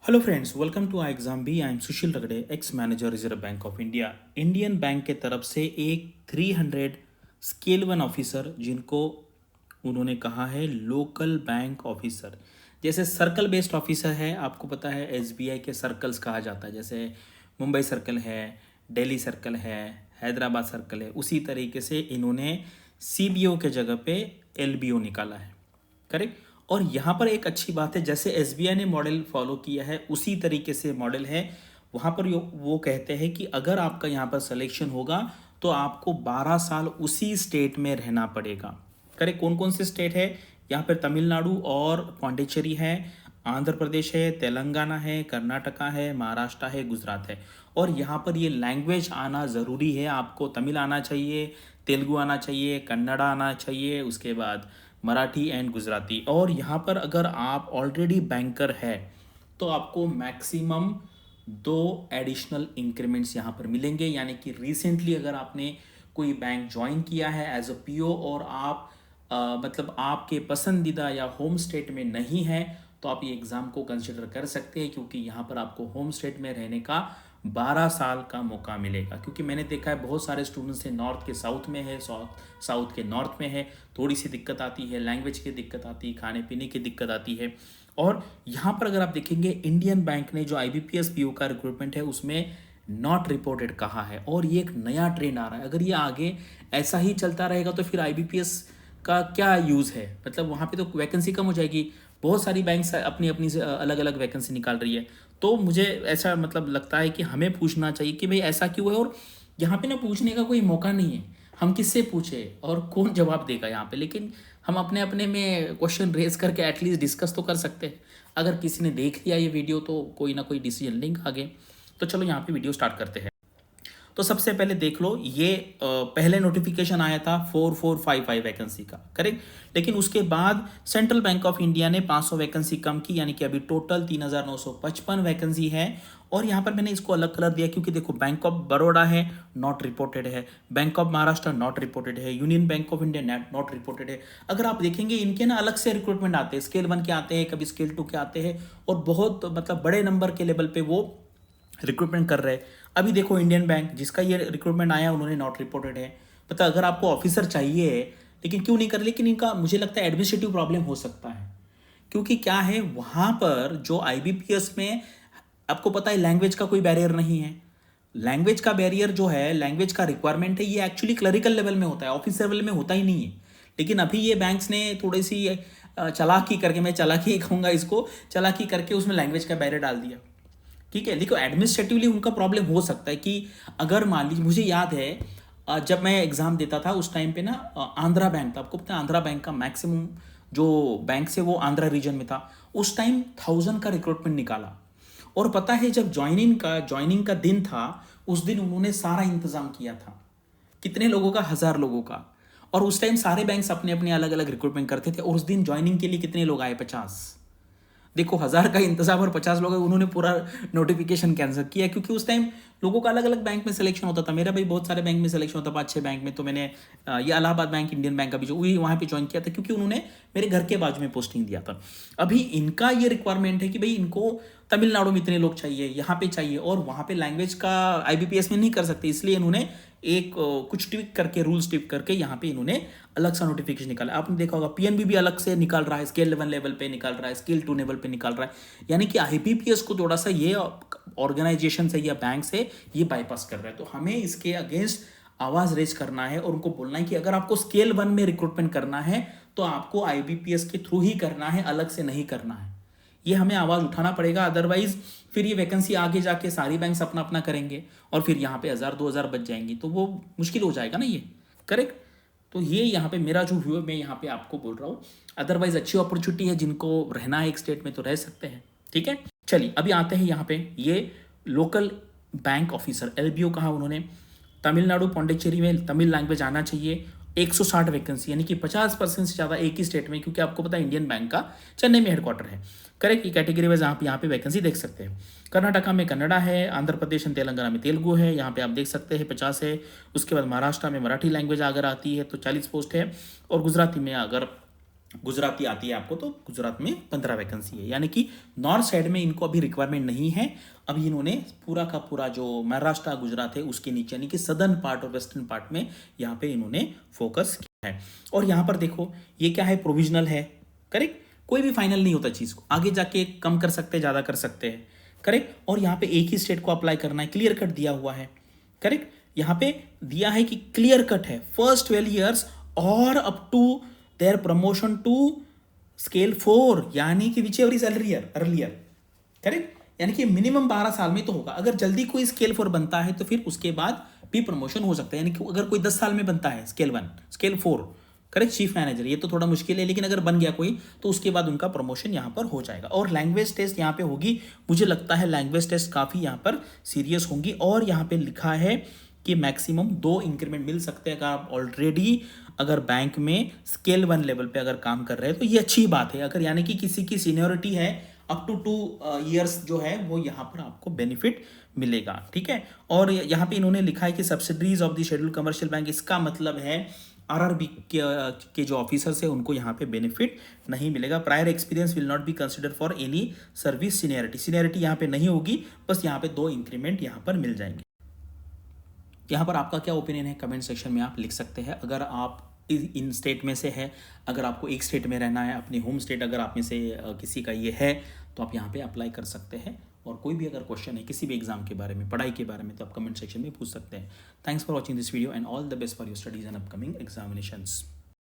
Hello friends, welcome to I exam B. I am Sushil Ragade, ex manager Reserve Bank of India. Indian Bank के तरफ से एक 300 scale one officer, जिनको उन्होंने कहा है लोकल बैंक ऑफिसर। जैसे सर्कल बेस्ड ऑफिसर है, आपको पता है एसबीआई के सर्कल्स कहा जाता है, जैसे मुंबई सर्कल है, दिल्ली सर्कल है, हैदराबाद सर्कल है। उसी तरीके से इन्होंने सीबीओ के जगह पे एलबीओ निकाला है। करेक्ट। और यहाँ पर एक अच्छी बात है, जैसे एसबीआई ने मॉडल फॉलो किया है उसी तरीके से मॉडल है। वहाँ पर वो कहते हैं कि अगर आपका यहाँ पर सिलेक्शन होगा तो आपको 12 साल उसी स्टेट में रहना पड़ेगा। करेक्ट। कौन कौन से स्टेट है यहाँ पर? तमिलनाडु और पौंडीचेरी है, आंध्र प्रदेश है, तेलंगाना है, कर्नाटका है, महाराष्ट्र है, गुजरात है। और यहाँ पर ये लैंग्वेज आना ज़रूरी है। आपको तमिल आना चाहिए, तेलुगु आना चाहिए, कन्नड़ा आना चाहिए, उसके बाद मराठी एंड गुजराती। और यहाँ पर अगर आप ऑलरेडी बैंकर है तो आपको मैक्सिमम 2 एडिशनल इंक्रीमेंट्स यहाँ पर मिलेंगे। यानी कि रिसेंटली अगर आपने कोई बैंक ज्वाइन किया है एज अ पीओ और आप मतलब आपके पसंदीदा या होम स्टेट में नहीं है, तो आप ये एग्ज़ाम को कंसिडर कर सकते हैं, क्योंकि यहाँ पर आपको होम स्टेट में रहने का 12 साल का मौका मिलेगा। क्योंकि मैंने देखा है बहुत सारे स्टूडेंट्स हैं नॉर्थ के साउथ में है, साउथ के नॉर्थ में है, थोड़ी सी दिक्कत आती है, लैंग्वेज की दिक्कत आती है, खाने पीने की दिक्कत आती है। और यहाँ पर अगर आप देखेंगे इंडियन बैंक ने जो आईबीपीएस पीओ का रिक्रूटमेंट है उसमें नॉट रिपोर्टेड कहा है, और ये एक नया ट्रेंड आ रहा है। अगर ये आगे ऐसा ही चलता रहेगा तो फिर आईबीपीएस का क्या यूज़ है? मतलब वहाँ पे तो वैकेंसी कम हो जाएगी। बहुत सारी बैंक्स अपनी अपनी अलग अलग वैकेंसी निकाल रही है। तो मुझे ऐसा मतलब लगता है कि हमें पूछना चाहिए कि भाई ऐसा क्यों है। और यहाँ पे ना पूछने का कोई मौका नहीं है, हम किससे पूछे और कौन जवाब देगा यहाँ पे। लेकिन हम अपने अपने में क्वेश्चन रेज करके एटलीस्ट डिस्कस तो कर सकते हैं। अगर किसी ने देख लिया ये वीडियो तो कोई ना कोई डिसीजन लिंक आगे। तो चलो यहाँ पे वीडियो स्टार्ट करते हैं। तो सबसे पहले देख लो, ये पहले नोटिफिकेशन आया था 4455 वैकेंसी का। करेक्ट। लेकिन उसके बाद सेंट्रल बैंक ऑफ इंडिया ने 500 वैकेंसी कम की, यानी कि अभी टोटल 3955 वैकेंसी है। और यहाँ पर मैंने इसको अलग कलर दिया क्योंकि देखो, बैंक ऑफ बड़ौदा है नॉट रिपोर्टेड है, bank of Maharashtra not reported है, Union Bank of India not reported है। अगर आप देखेंगे इनके ना अलग से रिक्रूटमेंट आते हैं, स्केल 1 के आते हैं, कभी स्केल 2 के आते हैं, और बहुत मतलब बड़े नंबर के लेवल पे वो रिक्रूटमेंट कर रहे हैं। अभी देखो इंडियन बैंक जिसका ये रिक्रूटमेंट आया उन्होंने नॉट रिपोर्टेड है। पता अगर आपको ऑफिसर चाहिए है, लेकिन क्यों नहीं कर, लेकिन इनका मुझे लगता है एडमिनिस्ट्रेटिव प्रॉब्लम हो सकता है। क्योंकि क्या है वहाँ पर जो आईबीपीएस में आपको पता है लैंग्वेज का कोई बैरियर नहीं है। लैंग्वेज का बैरियर जो है, लैंग्वेज का रिक्वायरमेंट है, ये एक्चुअली क्लरिकल लेवल में होता है, ऑफिस लेवल में होता ही नहीं है। लेकिन अभी ये बैंक्स ने थोड़ी सी चालाकी करके, मैं चालाकी कहूँगा इसको, चालाकी करके उसमें लैंग्वेज का बैरियर डाल दिया। ठीक है। देखो एडमिनिस्ट्रेटिवली उनका प्रॉब्लम हो सकता है कि अगर मान लीजिए, मुझे याद है जब मैं एग्ज़ाम देता था उस टाइम पे ना आंध्रा बैंक था, आपको पता है आंध्रा बैंक का मैक्सिमम जो बैंक से वो आंध्रा रीजन में था, उस टाइम 1000 का रिक्रूटमेंट निकाला। और पता है जब ज्वाइनिंग का दिन था, उस दिन उन्होंने सारा इंतज़ाम किया था। कितने लोगों का? 1000 लोगों का। और उस टाइम सारे बैंक्स अपने अपने अलग अलग रिक्रूटमेंट करते थे, और उस दिन ज्वाइनिंग के लिए कितने लोग आए? 50। देखो 1000 का इंतजाम और 50 लोग हैं, उन्होंने पूरा नोटिफिकेशन कैंसिल किया। क्योंकि उस टाइम लोगों का अलग अलग बैंक में सिलेक्शन होता था। मेरा भी बहुत सारे बैंक में सिलेक्शन होता, 5-6 बैंक में। तो मैंने ये इलाहाबाद बैंक, इंडियन बैंक का भी जो वहीं पे ज्वाइन किया था, क्योंकि उन्होंने मेरे घर के बाजू में पोस्टिंग दिया था। अभी इनका ये रिक्वायरमेंट है कि भाई इनको तमिलनाडु में इतने लोग चाहिए, यहाँ पे चाहिए, और वहाँ पे लैंग्वेज का आईबीपीएस में नहीं कर सकते, इसलिए इन्होंने एक कुछ ट्विक करके, रूल्स ट्विक करके यहाँ पे इन्होंने अलग सा नोटिफिकेशन निकाला। आपने देखा होगा पीएनबी भी अलग से निकाल रहा है, स्केल 1 लेवल पे निकाल रहा है, स्केल 2 लेवल पे निकाल रहा है। यानी कि आईबीपीएस को थोड़ा सा ये ऑर्गेनाइजेशन से या बैंक से ये बाईपास कर रहा है। तो हमें इसके अगेंस्ट आवाज रेज करना है और उनको बोलना है कि अगर आपको स्केल 1 में रिक्रूटमेंट करना है तो आपको आईबीपीएस के थ्रू ही करना है, अलग से नहीं करना है। ये हमें आवाज़ उठाना पड़ेगा, अदरवाइज फिर ये वैकेंसी आगे जाके सारी बैंक्स अपना अपना करेंगे और फिर यहाँ पे 1000-2000 बच जाएंगी, तो वो मुश्किल हो जाएगा ना ये। करेक्ट। तो ये यहाँ पे मेरा जो व्यू है, मैं यहाँ पे आपको बोल रहा हूँ। अदरवाइज अच्छी अपॉर्चुनिटी है, जिनको रहना है एक स्टेट में तो रह सकते हैं। ठीक है। चलिए अभी आते हैं यहाँ पे, ये लोकल बैंक ऑफिसर एलबीओ कहा उन्होंने। तमिलनाडु पौंडीचेरी में तमिल लैंग्वेज आना चाहिए। 160 वैकेंसी, यानी कि 50% से ज़्यादा एक ही स्टेट में, क्योंकि आपको पता है इंडियन बैंक का चेन्नई में हेडक्वार्टर है। करेक्ट। ये कैटेगरी वाइज आप यहाँ पे वैकेंसी देख सकते हैं। कर्नाटका में कन्नड़ा है, आंध्र प्रदेश एंड तेलंगाना में तेलुगु है, यहाँ पे आप देख सकते हैं 50 है। उसके बाद महाराष्ट्र में मराठी लैंग्वेज अगर आती है तो 40 पोस्ट है, और गुजराती में अगर गुजराती आती है आपको तो गुजरात में 15 वैकेंसी है, यानी कि नॉर्थ साइड में इनको अभी रिक्वायरमेंट नहीं है। अभी इन्होंने पूरा का पूरा जो महाराष्ट्र गुजरात है उसके नीचे यानी कि सदर्न पार्ट और वेस्टर्न पार्ट में यहाँ पे इन्होंने फोकस किया है। और यहाँ पर देखो ये क्या है, प्रोविजनल है, करेक्ट, कोई भी फाइनल नहीं होता चीज को, आगे जाके कम कर सकते हैं, ज्यादा कर सकते हैं, करेक्ट। और यहाँ पे एक ही स्टेट को अप्लाई करना है, क्लियर कट दिया हुआ है, करेक्ट। यहाँ पे दिया है कि क्लियर कट है फर्स्ट 12 ईयर्स और up to their promotion to scale 4, यानी कि whichever is earlier, correct. यानी कि मिनिमम 12 साल में तो होगा, अगर जल्दी कोई स्केल 4 बनता है तो फिर उसके बाद भी प्रमोशन हो सकता है, यानी कि अगर कोई 10 साल में बनता है scale 1 scale 4, correct, chief manager, ये तो थोड़ा मुश्किल है, लेकिन अगर बन गया कोई तो उसके बाद उनका प्रमोशन यहाँ पर हो जाएगा। और लैंग्वेज टेस्ट यहाँ पे होगी, मुझे लगता है लैंग्वेज टेस्ट काफ़ी यहाँ पर सीरियस होंगी। और यहाँ पे लिखा है कि मैक्सिमम 2 इंक्रीमेंट मिल सकते हैं अगर आप ऑलरेडी अगर बैंक में स्केल 1 लेवल पे अगर काम कर रहे हैं तो ये अच्छी बात है। अगर यानी कि किसी की सीनियोरिटी है अप टू 2 ईयर्स जो है वो यहाँ पर आपको बेनिफिट मिलेगा, ठीक है। और यहाँ पे इन्होंने लिखा है कि subsidiaries of the scheduled commercial bank, इसका मतलब है आरआरबी के जो ऑफिसर्स है उनको यहाँ पे बेनिफिट नहीं मिलेगा। Prior experience will not be consider for any service seniority यहाँ पे नहीं होगी, बस यहाँ पे 2 इंक्रीमेंट यहाँ पर मिल जाएंगे। यहाँ पर आपका क्या ओपिनियन है कमेंट सेक्शन में आप लिख सकते हैं। अगर आप इन स्टेट में से है, अगर आपको एक स्टेट में रहना है, अपनी होम स्टेट अगर आप में से किसी का ये है तो आप यहाँ पे अप्लाई कर सकते हैं। और कोई भी अगर क्वेश्चन है किसी भी एग्जाम के बारे में, पढ़ाई के बारे में, तो आप कमेंट सेक्शन में पूछ सकते हैं। Thanks for watching this video and all the best for your studies and upcoming examinations.